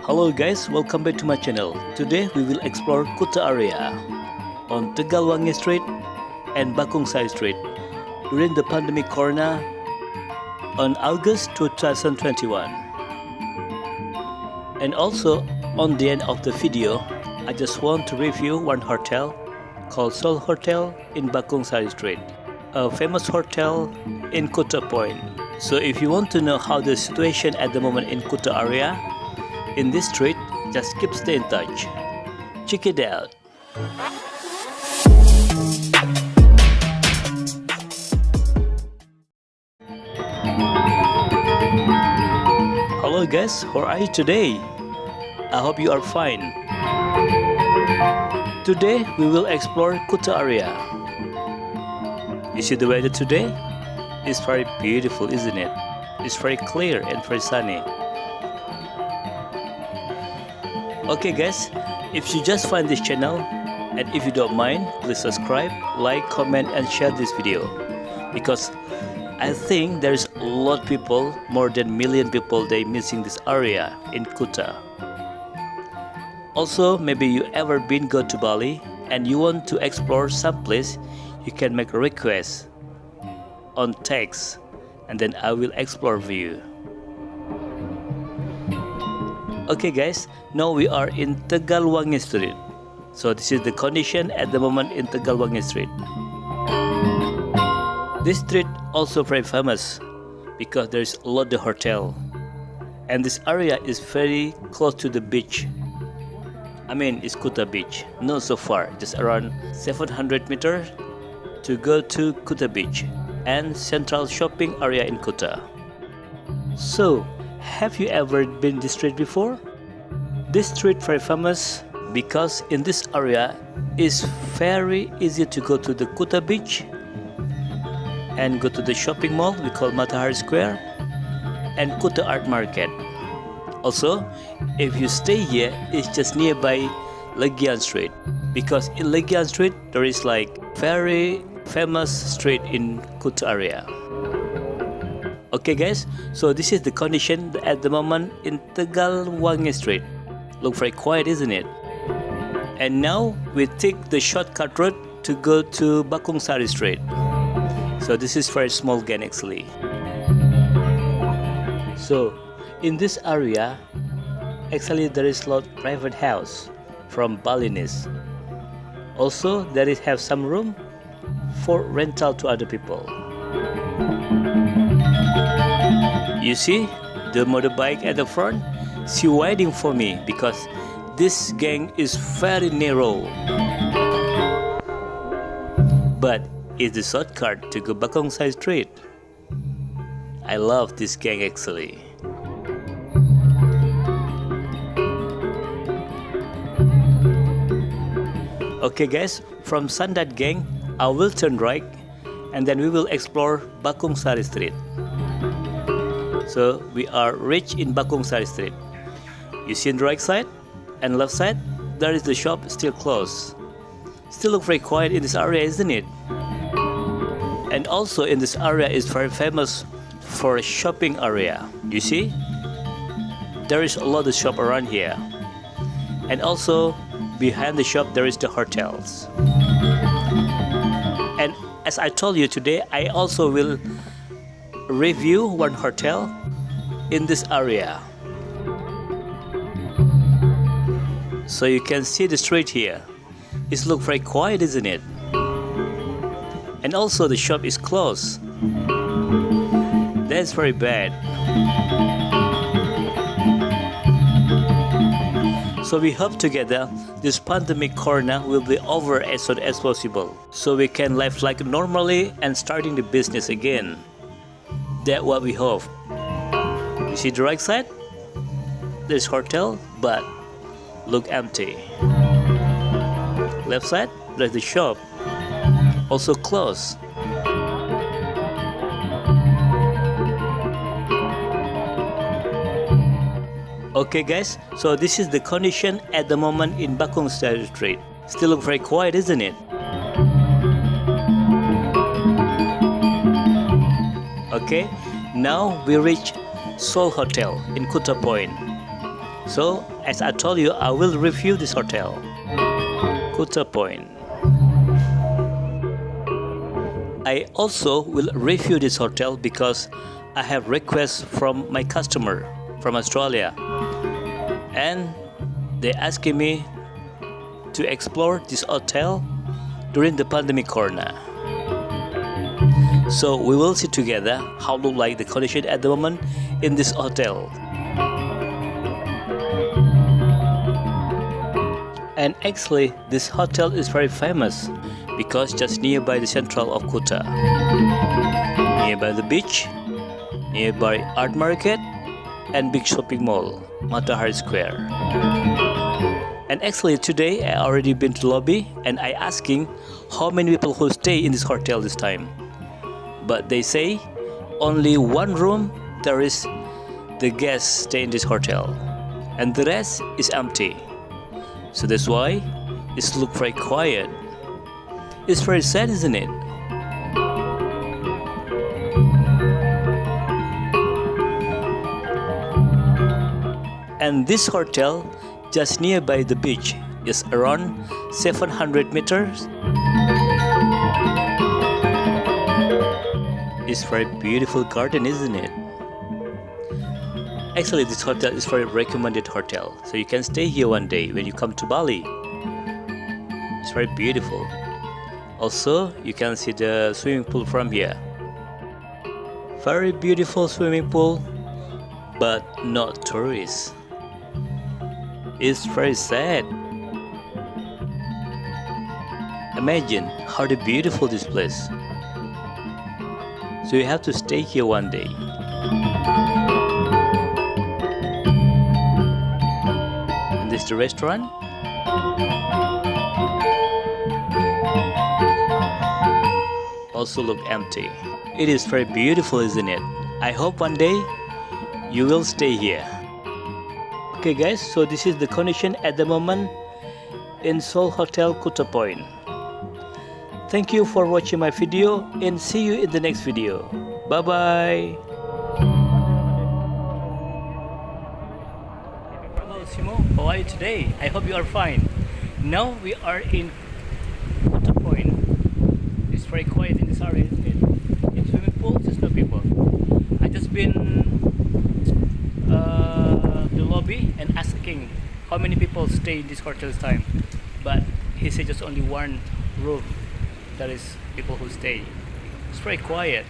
Hello guys, welcome back to my channel. Today we will explore Kuta area on Tegalwangi Street and Bakung Sari Street during the pandemic corona on August 2021. And also on the end of the video, I just want to review one hotel called Seoul Hotel in Bakung Sari Street, a famous hotel in Kuta Point. So if you want to know how the situation at the moment in Kuta area, in this street, just keep stay in touch. Check it out. Hello guys, how are you today? I hope you are fine. Today we will explore Kuta area. You see the weather today? It's very beautiful, isn't it? It's very clear and very sunny. Okay guys, if you just find this channel and if you don't mind, please subscribe, like, comment and share this video, because I think there is a lot of people, more than million people, they missing this area in Kuta. Also, maybe you ever been go to Bali and you want to explore some place, you can make a request on text and then I will explore for you. Okay guys, now we are in Tegalwangi Street. So this is the condition at the moment in Tegalwangi Street. This street also very famous because there is a lot of hotel. And this area is very close to the beach. I mean, it's Kuta Beach. Not so far, just around 700 meters to go to Kuta Beach and central shopping area in Kuta. So, have you ever been this street before? This street very famous because in this area is very easy to go to the Kuta Beach and go to the shopping mall we call Matahari Square and Kuta Art Market. Also, if you stay here, it's just nearby Legian Street, because in Legian Street there is like very famous street in Kuta area. Okay guys, so this is the condition at the moment in Tegalwangi Street. Look very quiet, isn't it? And now we take the shortcut road to go to Bakung Sari Street. So this is very small again actually. So in this area, actually there is a lot of private house from Balinese. Also there is have some room for rental to other people. You see the motorbike at the front? She waiting for me because this gang is very narrow. But it's the shortcut to go Bakung Sari Street. I love this gang actually. Okay guys, from Sandat gang, I will turn right and then we will explore Bakung Sari Street. So we are reached in Bakung Sari Street. You see on the right side and left side, there is the shop still closed. Still look very quiet in this area, isn't it? And also in this area is very famous for a shopping area. You see? There is a lot of shop around here. And also behind the shop there is the hotels. And as I told you today, I also will review one hotel in this area. So you can see the street here. It looks very quiet, isn't it? And also the shop is closed. That's very bad. So we hope together this pandemic corona will be over as soon as possible, so we can live like normally and starting the business again. That's what we hope. You see the right side? There's hotel, but look empty. Left side, there's the shop, also closed. Okay guys, so this is the condition at the moment in Bakung Sari Street. Still look very quiet, isn't it? Okay, now we reach Seoul Hotel in Kuta Point. So, as I told you, I will review this hotel, Kuta Point. I also will review this hotel because I have requests from my customer from Australia, and they asking me to explore this hotel during the pandemic corona. So we will see together how look like the condition at the moment in this hotel. And actually, this hotel is very famous because just nearby the central of Kuta, nearby the beach, nearby art market, and big shopping mall, Matahari Square. And actually today I already been to lobby and I asking how many people who stay in this hotel this time. But they say only one room there is the guests stay in this hotel and the rest is empty. So that's why it's look very quiet. It's very sad, isn't it? And this hotel just nearby the beach is around 700 meters. It's very beautiful garden, isn't it? Actually, this hotel is very recommended hotel, so you can stay here one day when you come to Bali. It's very beautiful. Also, you can see the swimming pool from here. Very beautiful swimming pool, but not tourists. It's very sad. Imagine how beautiful this place. So you have to stay here one day. And this is the restaurant. Also look empty. It is very beautiful, isn't it? I hope one day you will stay here. Okay guys, so this is the condition at the moment in Seoul Hotel Kuta Point. Thank you for watching my video and see you in the next video. Bye bye. Hello Simo, how are you today? I hope you are fine. Now we are in Kuta Point. It's very quiet in this area, isn't it? In swimming pool, there's no people. I just been the lobby and asking how many people stay in this hotel this time, but he said just only one room there is people who stay. It's very quiet.